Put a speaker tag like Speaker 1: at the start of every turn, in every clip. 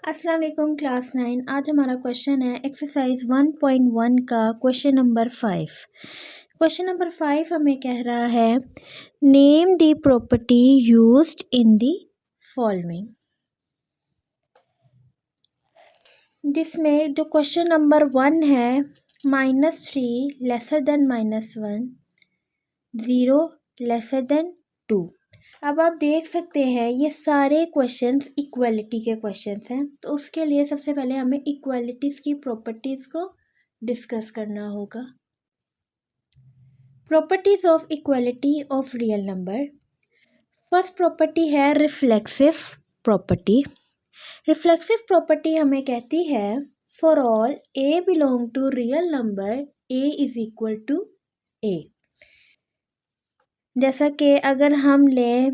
Speaker 1: अस्सलाम वालेकुम क्लास 9। आज हमारा क्वेश्चन है एक्सरसाइज 1.1 का क्वेश्चन नंबर 5। क्वेश्चन नंबर 5 हमें कह रहा है name the property used in the following. जिसमें जो क्वेश्चन नंबर 1 है -3 लेसर देन -1, 0 लेसर देन 2। अब आप देख सकते हैं ये सारे क्वेश्चंस इक्वलिटी के क्वेश्चंस हैं, तो उसके लिए सबसे पहले हमें इक्वलिटीज़ की प्रॉपर्टीज़ को डिस्कस करना होगा। Properties of equality of real number. First property है रिफ्लेक्सिव प्रॉपर्टी। रिफ्लेक्सिव प्रॉपर्टी हमें कहती है for all a belong to real number a is equal to a. जैसा कि अगर हम लें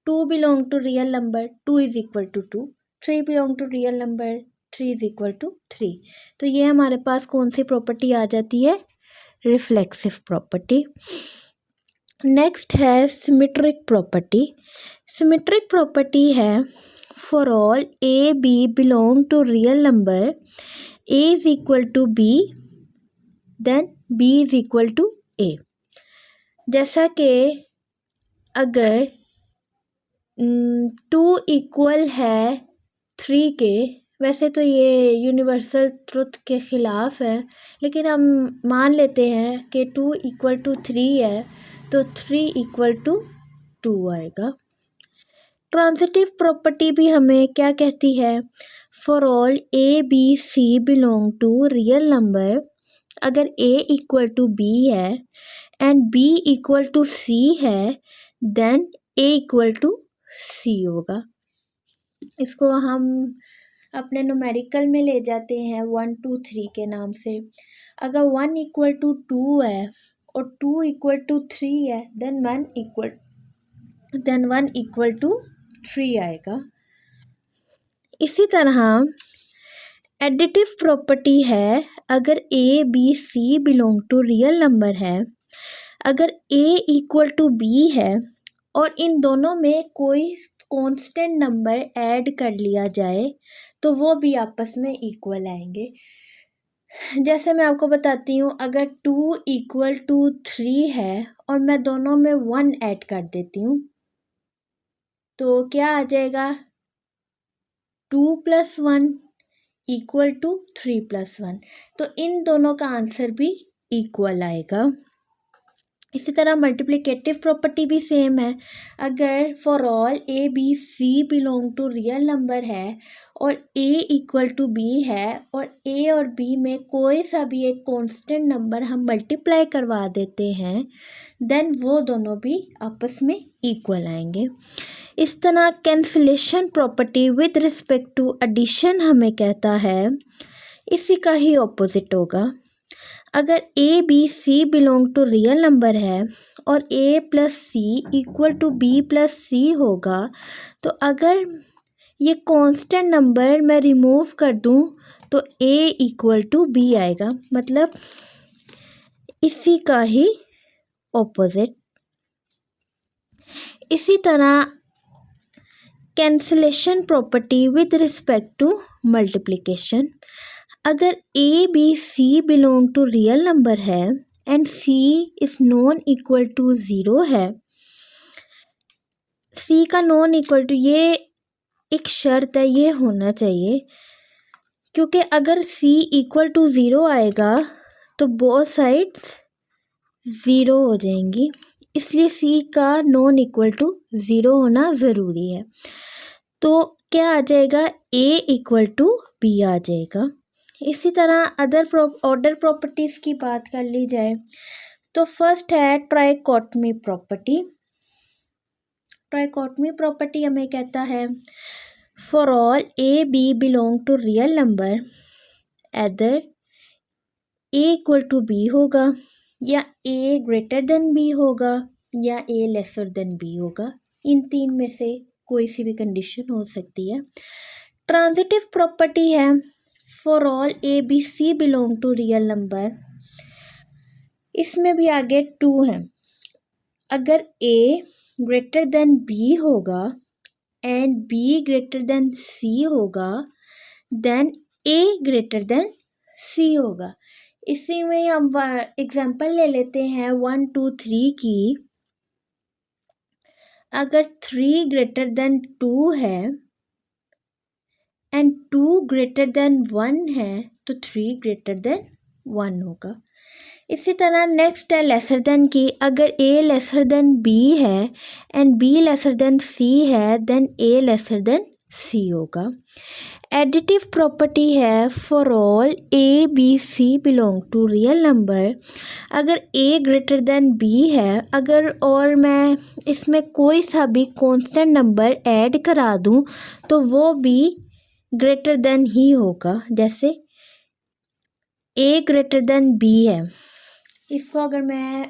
Speaker 1: 2 belong to real number 2 is equal to 2, 3 belong to real number 3 is equal to 3। तो ये हमारे पास कौन सी प्रॉपर्टी आ जाती है? Reflexive property. नेक्स्ट है सिमेट्रिक प्रॉपर्टी। सिमेट्रिक प्रॉपर्टी है for all A B belong to real number a is equal to b then b is equal to a. जैसा कि अगर 2 इक्वल है 3 के, वैसे तो ये यूनिवर्सल ट्रुथ के ख़िलाफ़ है, लेकिन हम मान लेते हैं कि 2 इक्वल टू 3 है तो 3 इक्वल टू 2 आएगा। ट्रांजिटिव प्रॉपर्टी भी हमें क्या कहती है? For all A B C belong to real number, अगर ए इक्वल टू बी है and B equal to C है then A equal to C होगा। इसको हम अपने न्यूमेरिकल में ले जाते हैं 1 2 3 के नाम से। अगर 1 इक्वल टू 2 है और 2 इक्वल टू 3 है देन 1 इक्वल टू 3 आएगा। इसी तरह एडिटिव प्रॉपर्टी है, अगर A B C belong to real number है, अगर ए इक्वल टू बी है और इन दोनों में कोई कांस्टेंट नंबर ऐड कर लिया जाए तो वो भी आपस में इक्वल आएंगे। जैसे मैं आपको बताती हूँ, अगर 2 इक्वल टू 3 है और मैं दोनों में 1 ऐड कर देती हूँ तो क्या आ जाएगा? 2 + 1 इक्वल टू 3 + 1। तो इन दोनों का आंसर भी इक्वल आएगा। इसी तरह मल्टीप्लिकेटिव प्रॉपर्टी भी सेम है। अगर for all A B C belong to real number है और ए इक्वल टू बी है और ए और बी में कोई सा भी एक कांस्टेंट नंबर हम मल्टीप्लाई करवा देते हैं देन वो दोनों भी आपस में इक्वल आएंगे। इस तरह cancellation property with respect to addition हमें कहता है इसी का ही ऑपोजिट होगा। अगर A B C belong to real number है और a plus c equal to b plus c होगा, तो अगर ये कांस्टेंट नंबर मैं रिमूव कर दूं तो ए इक्वल टू बी आएगा, मतलब इसी का ही ऑपोजिट। इसी तरह cancellation property with respect to multiplication. अगर A B C belong to real number है and c is non equal to 0 है, सी का नॉन इक्वल टू ये एक शर्त है, ये होना चाहिए, क्योंकि अगर सी इक्वल टू 0 आएगा तो बोथ साइड्स 0 हो जाएंगी, इसलिए सी का नॉन इक्वल टू 0 होना ज़रूरी है। तो क्या आ जाएगा? ए इक्वल टू बी आ जाएगा। इसी तरह अदर ऑर्डर प्रॉपर्टीज़ की बात कर ली जाए तो फर्स्ट है ट्राइकोटमी प्रॉपर्टी। ट्राइकोटमी प्रॉपर्टी हमें कहता है for all A B belong to real number, either A equal to B होगा या ए ग्रेटर देन बी होगा या ए लेसर देन बी होगा। इन तीन में से कोई सी भी कंडीशन हो सकती है। ट्रांजिटिव प्रॉपर्टी है for all A B C belong to real number, इसमें भी आगे 2 है। अगर ए ग्रेटर देन बी होगा and B greater than C होगा then A greater than C होगा। इसी में हम एग्जांपल ले लेते हैं 1 2 3 की। अगर 3 ग्रेटर देन 2 है एंड 2 ग्रेटर देन 1 है तो 3 ग्रेटर देन 1 होगा। इसी तरह नेक्स्ट है लेसर देन की। अगर a लेसर देन b है and b lesser than c है then a lesser than c होगा। एडिटिव प्रॉपर्टी है for all a b c belong to real number. अगर a ग्रेटर देन b है अगर और मैं इसमें कोई सा भी कांस्टेंट नंबर ऐड करा दूं तो वो भी ग्रेटर देन ही होगा। जैसे a ग्रेटर देन b है, इसको अगर मैं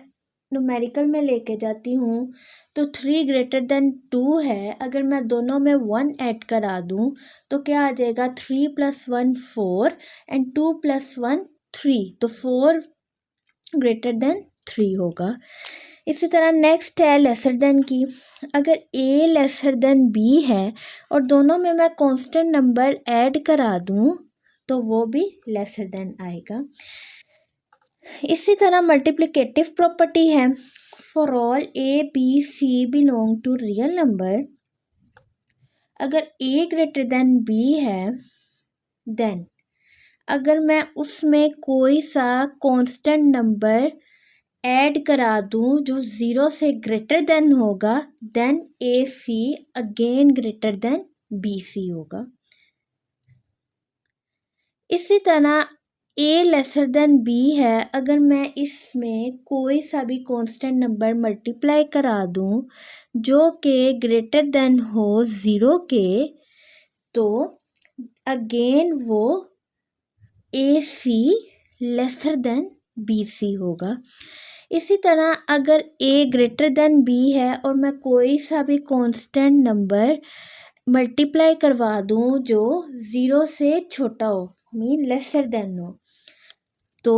Speaker 1: न्यूमेरिकल में लेके जाती हूँ तो 3 ग्रेटर देन 2 है। अगर मैं दोनों में 1 ऐड करा दूँ तो क्या आ जाएगा 3 + 1 4 एंड 2 + 1 3, तो 4 ग्रेटर देन 3 होगा। इसी तरह नेक्स्ट है लेसर देन की। अगर a लेसर देन b है और दोनों में मैं कांस्टेंट नंबर ऐड करा दूँ तो वो भी लेसर देन आएगा। इसी तरह मल्टीप्लिकेटिव प्रॉपर्टी है for all a b c belong to real number. अगर a ग्रेटर देन b है देन अगर मैं उसमें कोई सा कांस्टेंट नंबर ऐड करा दूं जो 0 से ग्रेटर देन होगा then ac again greater than bc होगा। इसी तरह a लेसर देन b है अगर मैं इसमें कोई सा भी कांस्टेंट नंबर मल्टीप्लाई करा दूं जो कि ग्रेटर देन हो 0 के तो अगेन वो ac लेसर देन bc होगा। इसी तरह अगर a ग्रेटर देन b है और मैं कोई सा भी कांस्टेंट नंबर मल्टीप्लाई करवा दूं जो 0 से छोटा हो मीन लेसर देन हो तो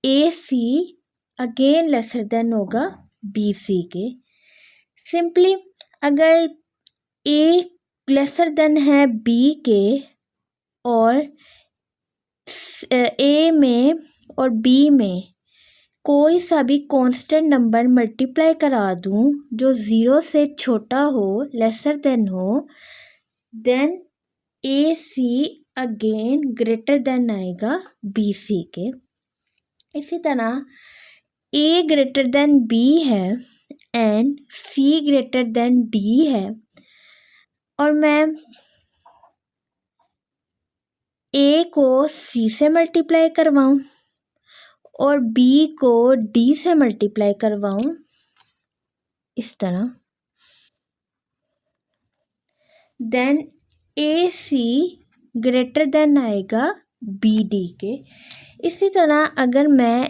Speaker 1: AC अगेन लेसर देन होगा BC के। सिंपली अगर A लेसर देन है B के और A में और B में कोई सा भी कांस्टेंट नंबर मल्टीप्लाई करा दूं जो 0 से छोटा हो लेसर देन हो then AC again greater than आएगा BC के। इसी तरह A ग्रेटर देन B है and C greater than D है और मैं A को C से मल्टीप्लाई करवाऊं और B को D से मल्टीप्लाई करवाऊं इस तरह देन AC ग्रेटर देन आएगा BD के। इसी तरह अगर मैं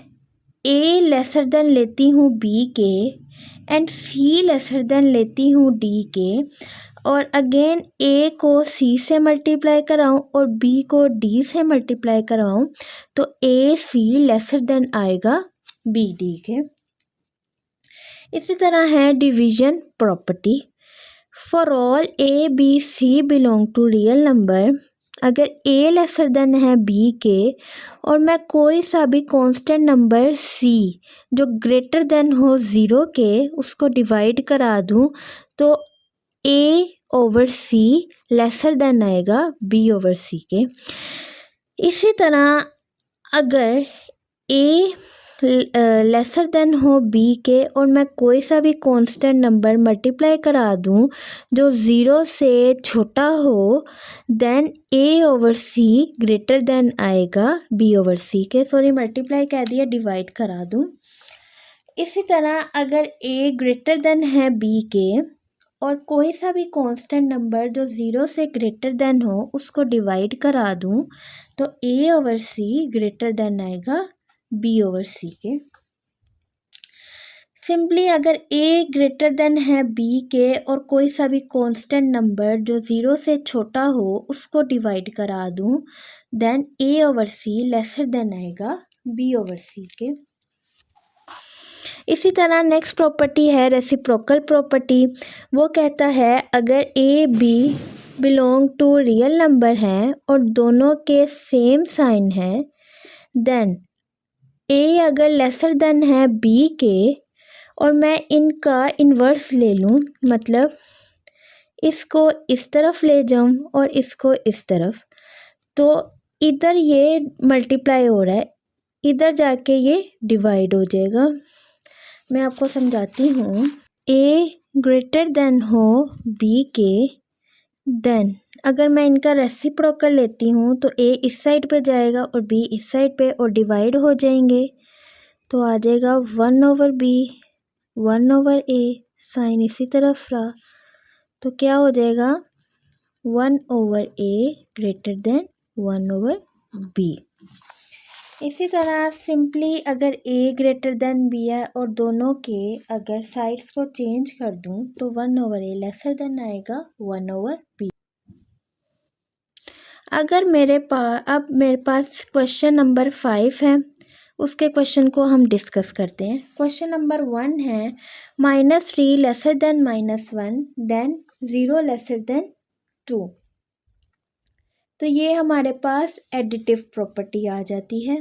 Speaker 1: A लेसर देन लेती हूँ B के एंड C लेसर देन लेती हूँ D के और अगेन A को C से मल्टीप्लाई कराऊँ और B को D से मल्टीप्लाई कराऊँ तो AC लेसर देन आएगा BD के। इसी तरह है division property for all A B C belong to real number. अगर A लेसर देन है B के और मैं कोई सा भी कांस्टेंट नंबर C जो ग्रेटर देन हो 0 के उसको डिवाइड करा दूं तो A over C lesser than आएगा B ओवर C के। इसी तरह अगर A लेसर देन हो B के और मैं कोई सा भी कांस्टेंट नंबर मल्टीप्लाई करा दूं जो 0 से छोटा हो then A over C greater than आएगा B ओवर C के। सॉरी मल्टीप्लाई कह दिया डिवाइड करा दूं। इसी तरह अगर A ग्रेटर देन है B के और कोई सा भी कांस्टेंट नंबर जो 0 से ग्रेटर देन हो उसको डिवाइड करा दूं तो A over C greater than आएगा B ओवर C के। सिंपली अगर A ग्रेटर देन है B के और कोई सा भी कांस्टेंट नंबर जो 0 से छोटा हो उसको डिवाइड करा दूं then A over C lesser than आएगा B ओवर C के। इसी तरह नेक्स्ट प्रॉपर्टी है रेसिप्रोकल प्रॉपर्टी। वो कहता है अगर A B belong to real number हैं और दोनों के सेम साइन है, देन ए अगर लेसर देन है बी के और मैं इनका इन्वर्स ले लूँ, मतलब इसको इस तरफ ले जाऊँ और इसको इस तरफ, तो इधर ये मल्टीप्लाई हो रहा है, इधर जाके ये डिवाइड हो जाएगा। मैं आपको समझाती हूँ। ए ग्रेटर देन हो बी के, देन अगर मैं इनका रेसिप्रोकल लेती हूँ तो ए इस साइड पे जाएगा और बी इस साइड पे और डिवाइड हो जाएंगे, तो आ जाएगा 1/b 1/a, साइन इसी तरफ रहा, तो क्या हो जाएगा 1/a ग्रेटर देन 1/b। इसी तरह सिंपली अगर a ग्रेटर देन b है और दोनों के अगर साइड्स को चेंज कर दूं तो 1/a लेसर देन आएगा 1/b। अगर मेरे पास क्वेश्चन नंबर 5 है, उसके क्वेश्चन को हम डिस्कस करते हैं। क्वेश्चन नंबर 1 है -3 lesser than -1 then 0 lesser than 2। तो ये हमारे पास एडिटिव प्रॉपर्टी आ जाती है,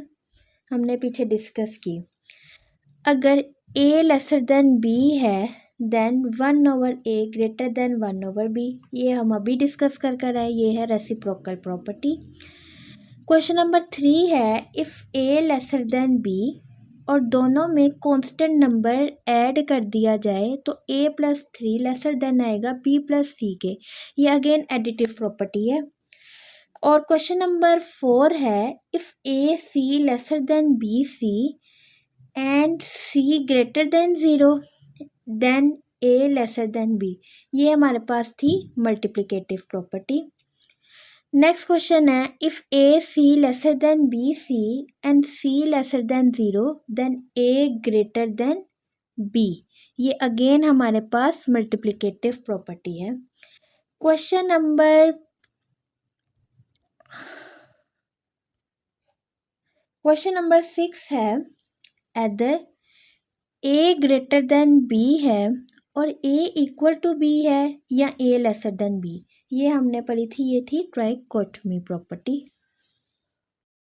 Speaker 1: हमने पीछे डिस्कस की। अगर a लेसर देन b है then 1/a greater than 1/b, ये हम अभी डिस्कस कर आए, ये है रेसिप्रोकल प्रॉपर्टी। क्वेश्चन नंबर 3 है if a lesser than b और दोनों में कांस्टेंट नंबर ऐड कर दिया जाए तो a + 3 लेसर देन आएगा b + c के, ये अगेन एडिटिव प्रॉपर्टी है। और क्वेश्चन नंबर 4 है if A C lesser than B C and C greater than 0 then A lesser than B, ये हमारे पास थी मल्टीप्लिकेटिव प्रॉपर्टी। नेक्स्ट क्वेश्चन है if A C lesser than B C and C lesser than 0 then A greater than B, ये again हमारे पास multiplicative property है। Question number 6 है either A greater than B है और ए इक्वल टू बी है या ए लेसर देन बी, ये हमने पढ़ी थी, ये थी ट्राइकोटोमी प्रॉपर्टी।